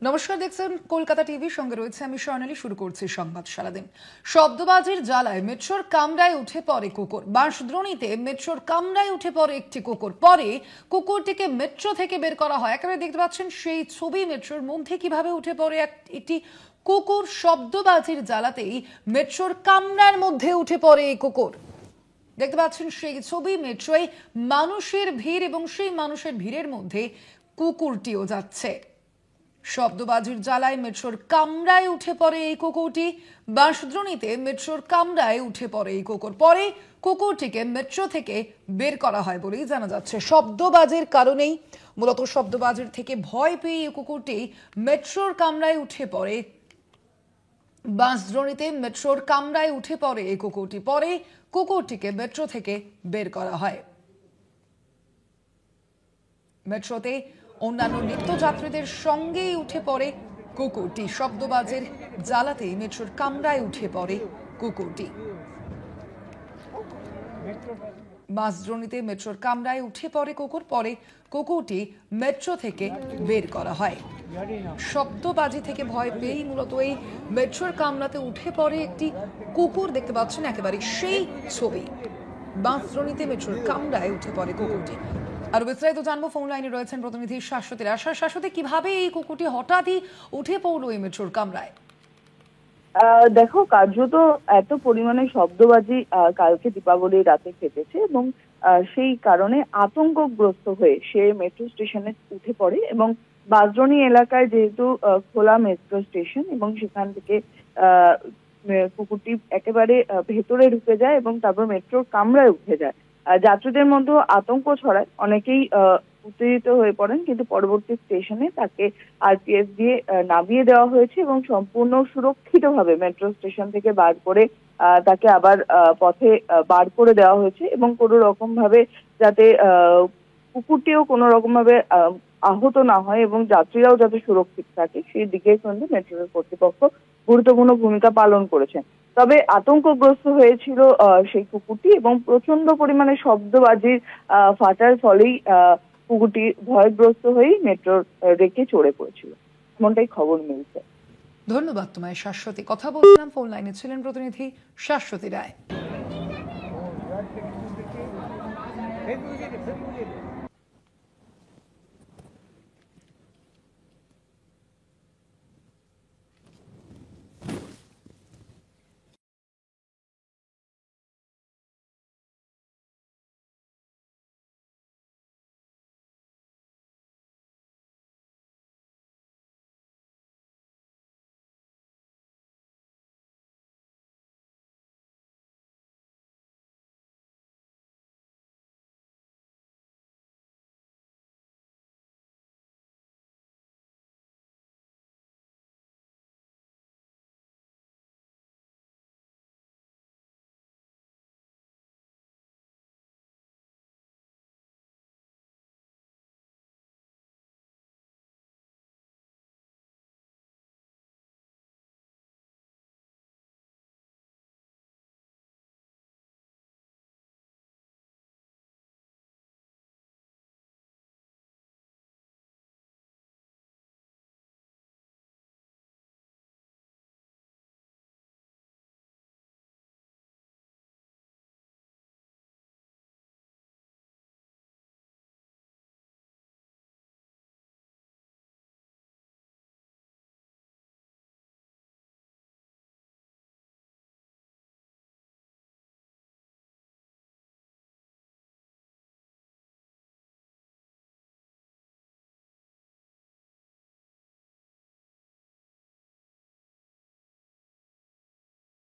নমস্কার, দেখছেন কলকাতা টিভি, সঙ্গে রয়েছে আমি স্বর্ণালী। শুরু করছি সংবাদ সারাদিন। শব্দবাজির জ্বালায় মেট্রোর কামরায় উঠে পড়ে কুকুর। বাঁশদ্রোণীতে মেট্রোর কামরায় উঠে পড়ে একটি কুকুর। পরে কুকুরটিকে মেট্রো থেকে বের করা হয়। একেবারে দেখতে পাচ্ছেন সেই ছবি, মেট্রোর মধ্যে কিভাবে উঠে পড়ে একটি কুকুর। শব্দবাজির জ্বালাতেই মেট্রোর কামরার মধ্যে উঠে পড়ে এই কুকুর। দেখতে পাচ্ছেন সেই ছবি, মেট্রোয় মানুষের ভিড় এবং সেই মানুষের ভিড়ের মধ্যে কুকুরটিও যাচ্ছে। শব্দবাজির জ্বালায় মেট্রোর কামরায় উঠে পড়ে এই কুকুরটি। বাঁশদ্রোণীতে মেট্রোর কামরায় উঠে পড়ে এই কুকুর। পরে কুকুরটিকে মেট্রো থেকে বের করা হয় বলেই জানা যাচ্ছে। শব্দবাজির কারণেই, মূলত শব্দবাজির থেকে ভয় পেয়ে এই কুকুরটি মেট্রোর কামরায় উঠে পড়ে। বাঁশদ্রোণীতে মেট্রোর কামরায় উঠে পড়ে এই কুকুরটি। পরে কুকুরটিকে মেট্রো থেকে বের করা হয়। মেট্রোতে অন্যান্য নিত্যযাত্রীদের সঙ্গেই উঠে পড়ে কুকুরটি। শব্দবাজের জ্বালাতেই মেট্রোর কামরায় উঠে পড়ে কুকুরটি। বাঁশদ্রোণীতে মেট্রোর কামরায় উঠে পড়ে কুকুর। পরে কুকুরটি মেট্রো থেকে বের করা হয়। শব্দবাজি থেকে ভয় পেয়েই মূলত এই মেট্রোর কামরাতে উঠে পড়ে একটি কুকুর। দেখতে পাচ্ছেন একেবারে সেই ছবি। বাঁশদ্রোণীতে মেট্রোর কামরায় উঠে পড়ে কুকুরটি। আর বিস্তারিত জানবো, ফোন লাইনে রয়েছেন প্রতিনিধি শাশ্বতীর। শাশ্বতী, কিভাবে এই কুকুরটি হঠাৎই উঠে পড়লো এই মেট্রোর কামরায়? দেখো, কার্যত এত পরিমাণে শব্দবাজি কালকে দীপাবলির রাতে কেটেছে এবং সেই কারণে আতঙ্কগ্রস্ত হয়ে সে মেট্রো স্টেশনে উঠে পড়ে এবং বাঁশদ্রোণী এলাকায় যেহেতু খোলা মেট্রো স্টেশন এবং সেখান থেকে কুকুরটি একেবারে ভেতরে ঢুকে যায় এবং তারপর মেট্রোর কামরায় উঠে যায়। যাত্রীদের মধ্যে আতঙ্ক ছড়ায়, অনেকেই উত্তেজিত হয়ে পড়েন, কিন্তু পরবর্তী স্টেশনে তাকে আরপিএফ দিয়ে নামিয়ে দেওয়া হয়েছে এবং সম্পূর্ণ সুরক্ষিতভাবে মেট্রো স্টেশন থেকে বার করে তাকে আবার পথে বার করে দেওয়া হয়েছে এবং কোনো রকম ভাবে যাতে কুকুরটিও কোনো রকম ভাবে আহত না হয় এবং যাত্রীরাও যাতে সুরক্ষিত থাকে সেই দিকে কিন্তু মেট্রো রেল কর্তৃপক্ষ গুরুত্বপূর্ণ ভূমিকা পালন করেছেন। তবে আতঙ্কগ্রস্ত হয়েছিল সেই কুকুরটি এবং প্রচন্ড পরিমাণে শব্দবাজির ফাটার ফলেই কুকুরটি ভয়গ্রস্ত হয়েই মেট্রোর রেকে চড়ে পড়েছিল, এমনটাই খবর মিলছে। ধন্যবাদ তোমায় শাশ্বতী। কথা বলছিলাম, ফোন লাইনে ছিলেন প্রতিনিধি শাশ্বতী রায়।